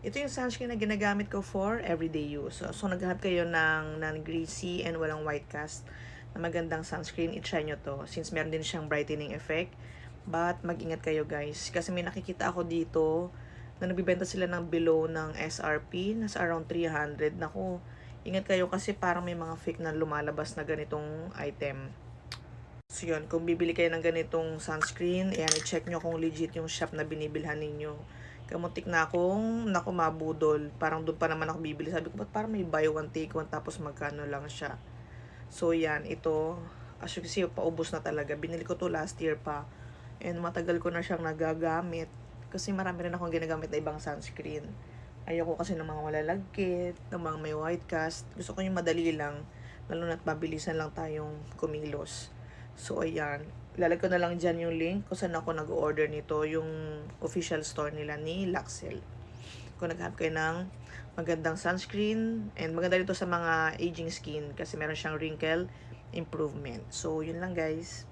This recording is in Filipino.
Ito yung sunscreen na ginagamit ko for everyday use. So naghanap kayo ng non-greasy and walang white cast na magandang sunscreen, i-try nyo to. Since meron din siyang brightening effect. But mag-ingat kayo guys. Kasi may nakikita ako dito na nagbibenta sila ng below ng SRP. Nasa around 300. Naku, ingat kayo kasi parang may mga fake na lumalabas na ganitong item. So yun, kung bibili kayo ng ganitong sunscreen, ayan, i-check nyo kung legit yung shop na binibilhan ninyo. Kamuntik na akong, naku, mabudol. Parang doon pa naman ako bibili. Sabi ko, ba't parang may buy one, take one, tapos magkano lang siya. So yan, ito, as you can see, paubos na talaga. Binili ko to last year pa. And matagal ko na siyang nagagamit. Kasi marami rin akong ginagamit na ibang sunscreen. Ayoko kasi ng mga malalagkit, ng mga may white cast. Gusto ko yung madali lang, lalo na't mabilisan lang tayong kumilos. So, ayan. Ilalagay ko na lang dyan yung link kung saan ako nag-order nito, yung official store nila ni Laxel. Kung naghahanap kayo ng magandang sunscreen, and maganda dito sa mga aging skin kasi meron siyang wrinkle improvement. So, yun lang guys.